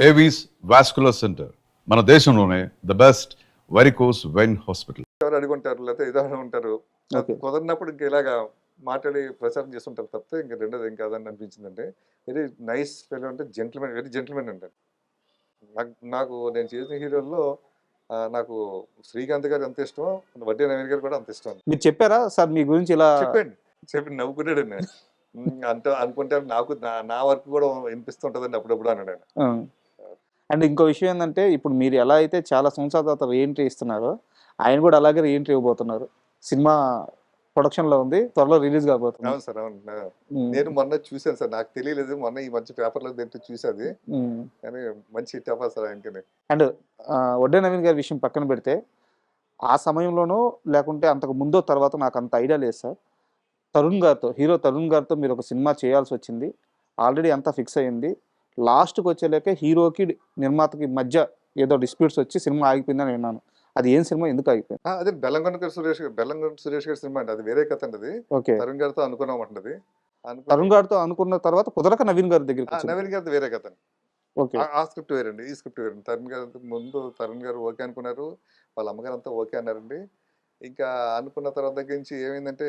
Avis vascular centre మన దేశంలోనే the best varicose vein hospital. ఎవరు అడుగుంటారు లేకపోతే ఏదో ఉంటారు, ఓకే. కుదరినప్పుడు ఇంక ఇలాగా మాట్లాడి ప్రచారం చేస్తుంటారు తప్పితే ఇంక రెండోది ఏం కాదని అనిపించిందంటే వెరీ నైస్ ఫెలో అంటే జెంటిల్మెన్, వెరీ జెంటిల్మెన్ అంటారు. నాకు నేను చేసిన హీరోల్లో నాకు శ్రీకాంత్ గారు ఎంత ఇష్టం, వడ్డే నవీన్ గారు కూడా అంత ఇష్టం. మీరు చెప్పారా సార్ మీ గురించి ఇలా? చెప్పి నవ్వుకున్నాడు నేను. అంటే అనుకుంటే నాకు నా వర్క్ కూడా వినిపిస్తుంటదండి అప్పుడప్పుడు అన్నాడు ఆయన. అండ్ ఇంకో విషయం ఏంటంటే ఇప్పుడు మీరు ఎలా అయితే చాలా సంవత్సరాల తర్వాత రీఎంట్రీ ఇస్తున్నారో ఆయన కూడా అలాగే రీఎంట్రీ ఇవ్వబోతున్నారు. సినిమా ప్రొడక్షన్లో ఉంది, త్వరలో రిలీజ్ కాబోతుంది. అవును సార్, అవును. నేను మొన్న చూశాను సార్, నాకు తెలియలేదు, మొన్న ఈ మధ్య పేపర్లో తింటూ చూసేది, కానీ మంచి హిట్ అవ్వాలి సార్ ఆయనకి. అండ్ వడ్డే నవీన్ గారి విషయం పక్కన పెడితే ఆ సమయంలోనో లేకుంటే అంతకు ముందో తర్వాత నాకు అంత ఐడియా లేదు సార్. హీరో తరుణ్ గారితో మీరు ఒక సినిమా చేయాల్సి వచ్చింది, ఆల్రెడీ అంతా ఫిక్స్ అయ్యింది. లాస్ట్కి వచ్చేలేక హీరోకి నిర్మాతకి మధ్య ఏదో డిస్ప్యూట్స్ వచ్చి సినిమా ఆగిపోయిందని విన్నాను. అది ఏం సినిమా, ఎందుకు ఆగిపోయింది? అదే బెల్లంకొండ సురేష్ గారి సినిమా అండి, అది వేరే కథ అండి. అది ఓకే. తరుణ్ గారితో అనుకున్నామంటది. తరుణ్ గారితో అనుకున్న తర్వాత కుదరక నవీన్ గారి దగ్గరికి నవీన్ గారితో వేరే కథ. ఓకే. ఆ స్క్రిప్ట్ వేరండి, ఈ స్క్రిప్ట్ వేరండి. తరుణ్ గారి ముందు తరుణ్ గారు ఓకే అనుకున్నారు, వాళ్ళ అమ్మగారు అంతా ఓకే అన్నారండి. ఇంకా అనుకున్న తర్వాత దగ్గర నుంచి ఏమైందంటే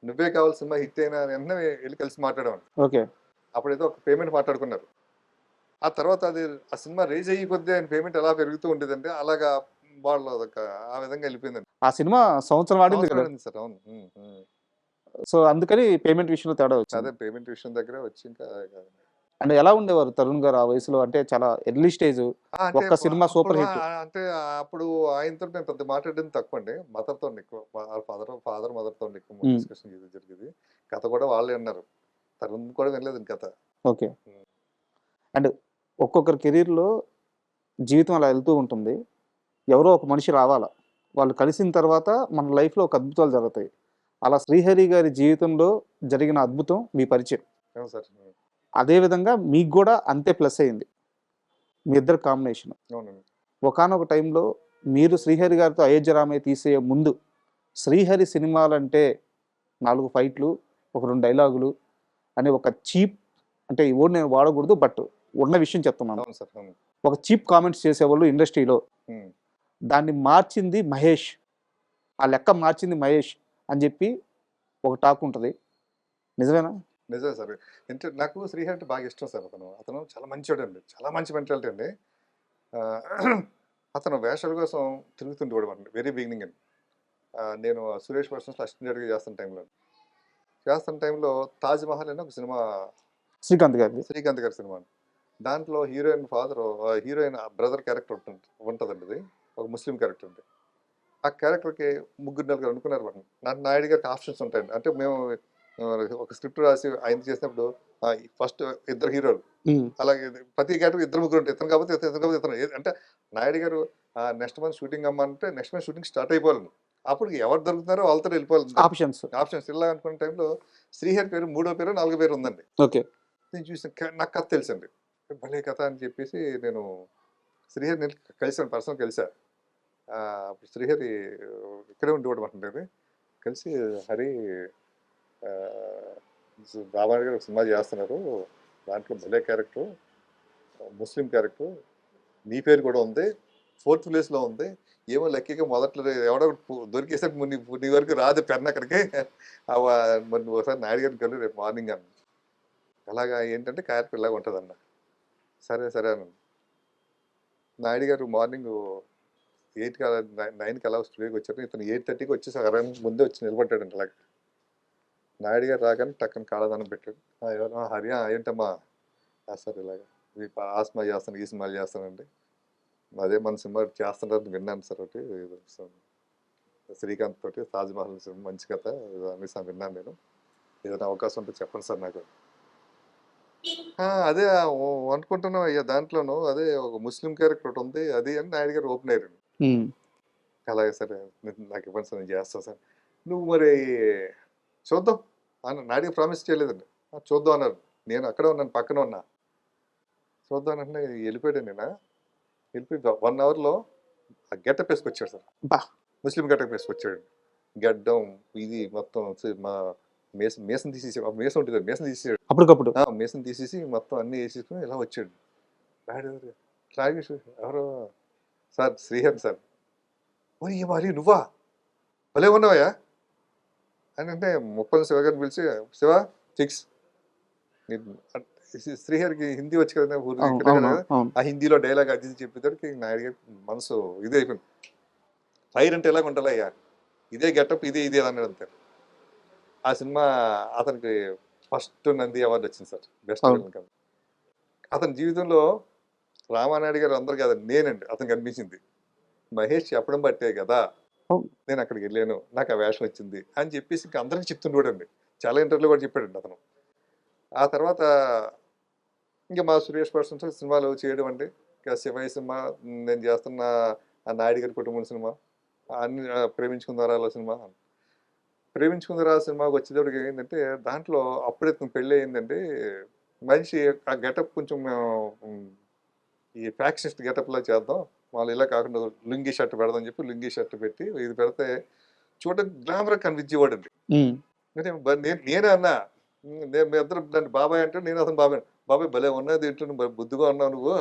నువ్వే కావాలి సినిమా హిట్ అయినా వెంటనే వెళ్ళి కలిసి మాట్లాడేవాడిని. ఓకే. అప్పుడైతే ఒక పేమెంట్ మాట్లాడుకున్నారు. ఆ తర్వాత అది ఆ సినిమా రేజ్ అయ్యి కొద్దీ ఆయన పేమెంట్ ఎలా పెరుగుతూ ఉండేదంటే అలాగా వాళ్ళు ఆ విధంగా వెళ్ళిపోయిందండి. ఆ సినిమా సంవత్సరం ఆడింది కదా సార్. అవును. సో అందుకని పేమెంట్ విషయంలో తేడా వచ్చింది. అదే పేమెంట్ విషయం దగ్గర వచ్చి ఇంకా అండ్ ఎలా ఉండేవారు తరుణ్ గారు ఆ వయసులో? అంటే చాలా ఎర్లీ స్టేజ్, ఒక్క సినిమా సూపర్ హిట్. అంటే అప్పుడు ఆయనతో నేను పెద్ద మాట్లాడింది తక్కువ అండి, మదర్తో ఎక్కువ, ఫాదర్ మదర్తో ఎక్కువ డిస్కషన్ జరిగేది. కథ కూడా వాళ్ళే అన్నారు, తరుణ్ కూడా వినలేదు కథ. ఓకే. అండ్ ఒక్కొక్కరి కెరీర్లో జీవితం అలా వెళ్తూ ఉంటుంది. ఎవరో ఒక మనిషి రావాలా, వాళ్ళు కలిసిన తర్వాత మన లైఫ్లో ఒక అద్భుతాలు జరుగుతాయి. అలా శ్రీహరి గారి జీవితంలో జరిగిన అద్భుతం మీ పరిచయం. సార్. అదేవిధంగా మీకు కూడా అంతే ప్లస్ అయింది మీ ఇద్దరు కాంబినేషన్. అవునండి. ఒకానొక టైంలో మీరు శ్రీహరి గారితో అయోధ్య రామయ్య తీసే ముందు శ్రీహరి సినిమాలంటే 4 ఫైట్లు, ఒక 2 డైలాగులు అనే ఒక చీప్, అంటే ఈ వర్డ్ నేను వాడకూడదు బట్ ఉన్న విషయం చెప్తున్నాను, అవును సార్. అవును. ఒక చీప్ కామెంట్స్ చేసేవాళ్ళు ఇండస్ట్రీలో. దాన్ని మార్చింది మహేష్, ఆ లెక్క మార్చింది మహేష్ అని చెప్పి ఒక టాక్ ఉంటుంది, నిజమేనా? నిజమే సార్. నాకు శ్రీహరి అంటే బాగా ఇష్టం సార్. అతను చాలా మంచివాడు అండి, చాలా మంచి మెంటాలిటీ అండి. అతను వేషాల కోసం తిరుగుతుండేవాడు అండి వెరీ బిగినింగ్ అండి. నేను సురేష్ పర్సన్స్లో అసిస్టెంట్గా చేస్తున్న టైంలో తాజ్ మహల్ అని ఒక సినిమా, శ్రీకాంత్ గారి సినిమా. దాంట్లో హీరోయిన్ బ్రదర్ క్యారెక్టర్ ఉంటుందండి. అది ఒక ముస్లిం క్యారెక్టర్ ఉంది. ఆ క్యారెక్టర్కి 3-4 అనుకున్నారు. నాయుడు గారికి ఆప్షన్స్ ఉంటాయండి. అంటే మేము ఒక స్క్రిప్ట్ రాసి ఆయన చేసినప్పుడు ఫస్ట్ 2 హీరోలు, అలాగే ప్రతి క్యారెక్టర్ 2-3 ఉంటాయి. ఇతను కాబట్టి ఇతను అంటే నాయుడు గారు నెక్స్ట్ మంత్ షూటింగ్ అమ్మంటే నెక్స్ట్ మంత్ షూటింగ్ స్టార్ట్ అయిపోవాలి. అప్పుడు ఎవరు దొరుకుతున్నారో వాళ్ళతో వెళ్ళిపోవాలి. ఆప్షన్స్ ఇలా అనుకున్న టైంలో శ్రీహరి పేరు 3వ పేరు 4వ పేరు ఉందండి. ఓకే. నేను చూసిన నాకు కథ తెలుసండి, భలే కథ అని చెప్పేసి నేను శ్రీహరిని కలిసాను, పర్సనల్ కలిసాను. అప్పుడు శ్రీహరి ఇక్కడే ఉండేవాడు అంటుంది. కలిసి హరి బాబాయ్ గారు ఒక సినిమా చేస్తున్నారు, దాంట్లో భలే క్యారెక్టర్, ముస్లిం క్యారెక్టర్, నీ పేరు కూడా ఉంది, 4th ప్లేస్లో ఉంది. ఏమో లక్కీగా మొదట్లో ఎవడో దొరికేసరికి నీ వరకు రాదు పెన్ అక్కడికి, మరి నువ్వు ఒకసారి నాయుడు గారిని కలు రేపు మార్నింగ్ అన్న. అలాగా ఏంటంటే క్యారెక్టర్ ఇలాగ ఉంటుందన్న. సరే అన్న. నాయుడు గారు మార్నింగ్ 8కి 9కి అలా స్టూడియోకి వచ్చారు. ఇతను 8:30కి వచ్చేసి ముందే వచ్చి నిలబడ్డాడండి. అలాగే నాయుడు గారు రాగానే టక్కన కాళ్ళదానం పెట్టాడు. ఎవరు హరియా ఏంటమ్మా సార్ ఇలాగా ఆ సినిమా చేస్తాను, ఈ సినిమాలు చేస్తానండి, అదే మన సినిమా చేస్తున్నారు విన్నాను సార్, ఒకటి శ్రీకాంత్ తోటి తాజ్మహల్ సినిమా మంచి కథ అనేసి విన్నాను నేను, ఏదైనా అవకాశం ఉంటే చెప్పండి సార్ నాకు. అదే అనుకుంటున్నాం అయ్యా, దాంట్లోనూ అదే ఒక ముస్లిం క్యారెక్టర్ ఒకటి ఉంది అది అని నాయుడు గారు ఓపెన్ అయ్యారు. అలాగే సరే నాకు ఇవ్వండి సార్, నేను చేస్తాను సార్. నువ్వు మరి చూద్దాం అన్న, నాయుడు ప్రామిస్ చేయలేదండి. చూద్దాం అన్నారు. నేను అక్కడే ఉన్నాను, పక్కన ఉన్నా. చూద్దాం అంటే వెళ్ళిపోయాడు. నేను వెళ్ళిపోయి 1 అవర్లో ఆ గెటప్ వేసుకొచ్చాడు సార్, ముస్లిం గెటప్ వేసుకొచ్చాడు. గడ్డం ఇది మొత్తం మా మేసం తీసేసి మేసం ఉంటుంది, మేసం తీసేసాడు. అప్పటికప్పుడు. మేసం తీసేసి మొత్తం అన్ని వేసేసుకుని ఇలా వచ్చాడు. రాగేష్ ఎవరో సార్ శ్రీహరి సార్. ఓ ఈ మరి నువ్వా భలే ఉన్నావయ్యా అని అంటే ముప్పని శివ గారిని పిలిచి శివ ఫిక్స్ శ్రీహరికి హిందీ వచ్చి కదా ఇక్కడ కదా, ఆ హిందీలో డైలాగ్ అది చెప్పేసరికి నాయుడు గారి మనసు ఇదే అయిపోయింది. ఫైర్ అంటే ఎలాగ ఉండాలయ్యా, ఇదే గెటప్ ఇదే అన్నాడు అంతే. ఆ సినిమా అతనికి ఫస్ట్ నంది అవార్డు వచ్చింది సార్, బెస్ట్ ఫిల్మ్. అతని జీవితంలో రామానాయుడు గారు అందరు కదా, నేనండి అతనికి అనిపించింది. మహేష్ చెప్పడం బట్టే కదా నేను అక్కడికి వెళ్ళాను, నాకు ఆ వేషం వచ్చింది అని చెప్పేసి ఇంకా అందరికీ చెప్తుండేవాడండి. చాలా ఇంటర్వ్యూలో కూడా చెప్పాడండి అతను. ఆ తర్వాత ఇంకా మా సురేష్ పర్సన్స్ సినిమాలు చేయడం అండి. ఇంకా శివయ్య సినిమా నేను చేస్తున్న, ఆ నాయుడు గారి కుటుంబం సినిమా, అన్ని ప్రేమించుకుందారా సినిమా. ప్రేమించుకుందారా సినిమాకి వచ్చేటప్పటికి ఏంటంటే దాంట్లో అప్పుడే పెళ్ళి అయిందండి. మనిషి ఆ గెటప్ కొంచెం ఈ ఫ్యాక్షనిస్ట్ గెటప్లో చేద్దాం, వాళ్ళు ఇలా కాకుండా లుంగీ షర్ట్ పెడదాం చెప్పి లుంగీ షర్ట్ పెట్టి ఇది పెడితే చూడడానికి గ్లామర్ కనిపించేవాడండి. నేనే అన్నా, నేను మీ ఇద్దరు నన్ను బాబాయ్ అంటే నేను అతను బాబాయ్ భలే ఉన్నది ఏంటో బుద్ధిగా ఉన్నావు నువ్వు,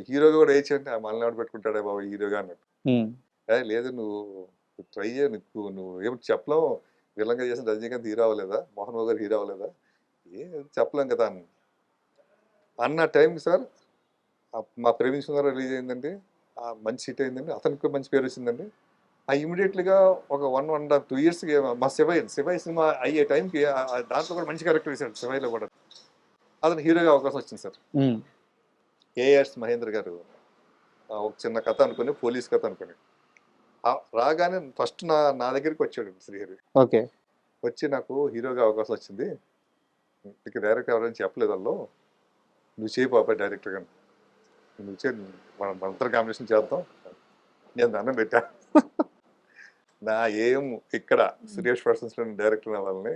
హీరోగా కూడా వేయించండి. ఆ మలనాడు పెట్టుకుంటాడే బాబాయ్ హీరోగా అన్నట్టు. లేదు నువ్వు ట్రై చేయ, నువ్వు ఏమిటి చెప్పలేవు, విలంగా చేసిన రజనీకాంత్ హీరో అవ్వలేదా, మోహన్ బాబు గారు హీరో అవ్వలేదా, చెప్పలేం కదా అన్న టైంకి సార్ మా ప్రేమించుకున్నారు రిలీజ్ అయిందండి. మంచి హిట్ అయిందండి, అతనికి మంచి పేరు వచ్చిందండి. ఇమీడియట్లీగా ఒక 1.5-2 years మా శివయ్య సినిమా అయ్యే టైంకి దాంట్లో కూడా మంచి క్యారెక్టర్ వేసాడు. శివయ్యలో కూడా అతను హీరోగా అవకాశం వచ్చింది సార్. ఏఆర్ఎస్ మహేంద్ర గారు ఒక చిన్న కథ అనుకుని, పోలీస్ కథ అనుకుని రాగానే ఫస్ట్ నా దగ్గరికి వచ్చాడు శ్రీహరి. ఓకే, వచ్చి నాకు హీరోగా అవకాశం వచ్చింది, ఇక డైరెక్టర్ ఎవరైనా చెప్పలేదు వాళ్ళు, నువ్వు చేయి బాబాయ్ డైరెక్టర్ గాని, నువ్వు చేయి, మనందరం కాంబినేషన్ చేద్దాం. నేను దండం పెట్టా. నా ఏం ఇక్కడ సురేష్ పర్సన్స్ డైరెక్టర్ అవ్వాలని,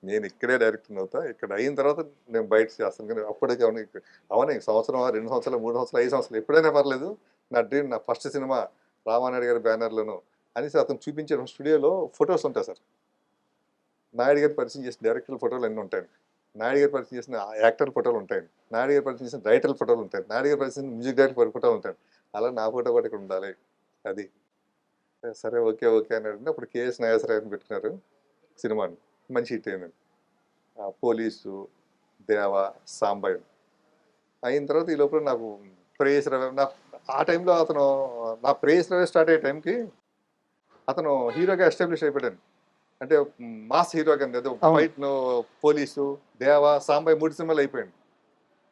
నేను ఇక్కడే డైరెక్టర్ అవుతా, ఇక్కడ అయిన తర్వాత నేను బయట చేస్తాను. కానీ అప్పటికే అవన్నీ సంవత్సరం 2 సంవత్సరాలు 3 సంవత్సరాలు 5 సంవత్సరాలు ఎప్పుడైనా పర్లేదు, నా డ్రీమ్ నా ఫస్ట్ సినిమా రామానాయుడు గారి బ్యానర్లోను అనేసి అతను చూపించిన స్టూడియోలో ఫొటోస్ ఉంటాయి సార్. నాయుడు గారి పరిచయం చేసిన డైరెక్టర్ ఫోటోలు అన్నీ ఉంటాయండి, నాయుడు గారి పరిచయం చేసిన యాక్టర్ ఫోటోలు ఉంటాయండి, నాయుడు గారి పరిచయం చేసిన రైటర్ ఫోటోలు ఉంటాయి, నాయుడు గారి పరిచయం మ్యూజిక్ డైరెక్టర్ ఫోటోలు ఉంటాయి. అలా నా ఫోటో కూడా ఇక్కడ ఉండాలి. అది సరే ఓకే అన్నాడు. అప్పుడు కేఎస్ నాగేశ్వరరావుని పెట్టినారు, సినిమాని మంచి హిట్ అయిందండి. పోలీసు, దేవ, సాంబయ్య అయిన తర్వాత ఈ లోపల నాకు ప్రేయస్ రవి, ఆ టైంలో అతను నా ప్రేయస్ రవి స్టార్ట్ అయ్యే టైంకి అతను హీరోగా ఎస్టాబ్లిష్ అయిపోయాడు. అంటే మాస్ హీరోగా ఏదో ఫైట్, పోలీసు, దేవ, సాంబయ్య 3 సినిమాలు అయిపోయాడు.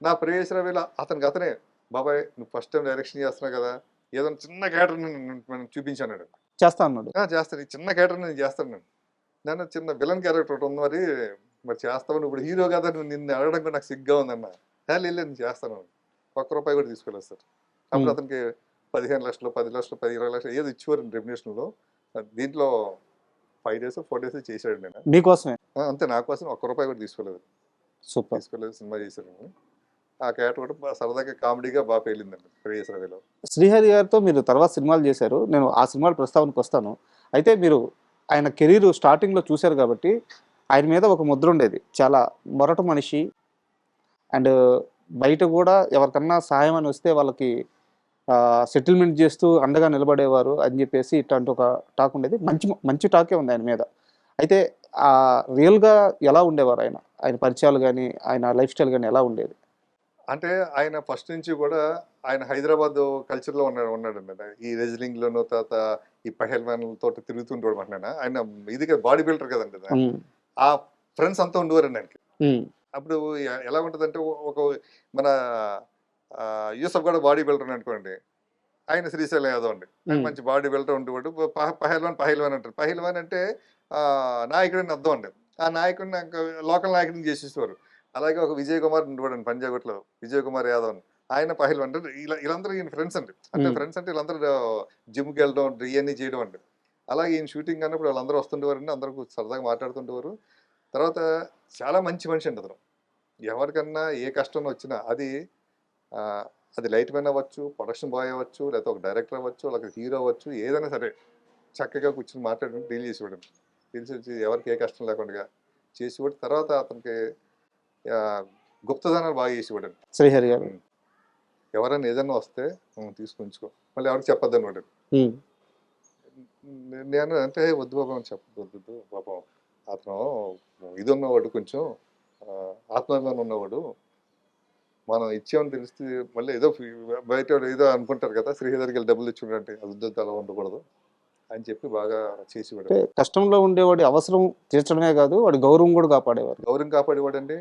నా ప్రేయస్ రవిలో అతనే బాబాయ్ నువ్వు ఫస్ట్ టైం డైరెక్షన్ చేస్తున్నావు కదా, ఏదో చిన్న క్యారెక్టర్ నేను చూపించాను, చేస్తాను, చేస్తాను ఈ చిన్న క్యారెక్టర్ నేను చేస్తాను, నేను చిన్న విలన్ క్యారెక్టర్ ఒకటి ఉంది, మరి చేస్తావు, ఇప్పుడు హీరో కదా, నువ్వు నిన్ను అడగడం కూడా నాకు సిగ్గా ఉందన్న. లేదు నేను చేస్తాను, ₹1 కూడా తీసుకోలేదు సార్. అప్పుడు అతనికి 15 లక్షలు 10 లక్షలు 20 లక్షలు ఏదో ఇచ్చేవారు రెమ్యునేషన్లో. దీంట్లో 5 days 4 days చేశాడు. నేను మీకోసమే అంతే, నా కోసం ₹1 కూడా తీసుకోలేదు. సూపర్ తీసుకోలేదు, సినిమా చేశాడు. ఆ క్యారెక్టర్ కూడా సరదాగా కామెడీగా బాగా పేలిందండి ప్రేయస్ రవిలో. శ్రీహరి గారితో మీరు తర్వాత సినిమాలు చేశారు, నేను ఆ సినిమాల ప్రస్తావనకు వస్తాను. అయితే మీరు ఆయన కెరీర్ స్టార్టింగ్లో చూశారు కాబట్టి ఆయన మీద ఒక ముద్ర ఉండేది, చాలా మొరట మనిషి, అండ్ బయట కూడా ఎవరికన్నా సహాయం అని వస్తే వాళ్ళకి సెటిల్మెంట్ చేస్తూ అండగా నిలబడేవారు అని చెప్పేసి ఇట్లాంటి ఒక టాక్ ఉండేది. మంచి టాకే ఉంది ఆయన మీద. అయితే రియల్గా ఎలా ఉండేవారు ఆయన పరిచయాలు కానీ ఆయన లైఫ్ స్టైల్ కానీ ఎలా ఉండేది? అంటే ఆయన ఫస్ట్ నుంచి కూడా ఆయన హైదరాబాద్ కల్చర్లో ఉన్నాడండి. ఈ రెజ్లింగ్లోనూ తర్వాత ఈ పహల్వాన్లతో తిరుగుతుంటాడు అంటున్నా. ఆయన ఇది బాడీ బిల్డర్ కదండి. ఆ ఫ్రెండ్స్ అంతా ఉండేవారండి ఆయనకి. అప్పుడు ఎలా ఉంటుందంటే ఒక మన యూసఫ్ కూడా బాడీ బిల్డర్ అనుకోండి, ఆయన శ్రీశైలం యాదవ్ అండి, మంచి బాడీ బిల్డర్ ఉండేవాడు. పహల్వాన్ అంటారు. పహల్వాన్ అంటే నాయకుడిని అర్థం అండి. ఆ నాయకుడిని లోకల్ నాయకుడిని చేసేసేవారు. అలాగే ఒక విజయ్ కుమార్ ఉండేవాడు పంజాగుట్లో, విజయ్ కుమార్ యాదవ్ అని, ఆయన పహల్వాన్ అంటే వీళ్ళందరూ ఈయన ఫ్రెండ్స్ అండి. అంటే ఫ్రెండ్స్ అంటే వీళ్ళందరూ జిమ్కి వెళ్ళడం ఇవన్నీ చేయడం అండి. అలాగే ఈయన షూటింగ్ అన్నప్పుడు వాళ్ళందరూ వస్తుండేవారండి, అందరూ సరదాగా మాట్లాడుతుండేవారు. తర్వాత చాలా మంచి మనిషి అండి అతను. ఎవరికన్నా ఏ కష్టం వచ్చినా అది లైట్ మ్యాన్ అవ్వచ్చు, ప్రొడక్షన్ బాయ్ అవ్వచ్చు, లేకపోతే ఒక డైరెక్టర్ అవ్వచ్చు, లేకపోతే హీరో అవ్వచ్చు, ఏదైనా సరే చక్కగా కూర్చొని మాట్లాడుకుంటూ డీల్ చేసేవాడు. తెలిసి వచ్చి ఎవరికి ఏ కష్టం లేకుండా చేసేవాడు. తర్వాత అతనికి ఆ, గుప్తదానాలు బాగా చేసేవాడు. శ్రీహరి గారు. ఎవరైనా ఏదైనా వస్తే తీసుకుంచుకో, మళ్ళీ ఎవరికి చెప్పొద్దు అనమాట. ఉమ్. నేను అంటే వద్దు బాబా అని చెప్పొద్దు పాపం, అతను ఇది ఉన్నవాడు, కొంచెం ఆత్మాభిమానం ఉన్నవాడు, మనం ఇచ్చామని తెలిస్తే మళ్ళీ ఏదో బయట ఏదో అనుకుంటారు కదా, శ్రీహరికి వెళ్ళి డబ్బులు ఇచ్చుకుంటే అది ఉద్యోగం అలా ఉండకూడదు అని చెప్పి బాగా చేసేవాడు. అంటే కష్టంలో ఉండేవాడి అవసరం తీర్చడమే కాదు, వాడి గౌరవం కూడా కాపాడేవారు. గౌరవం కాపాడేవాడండి.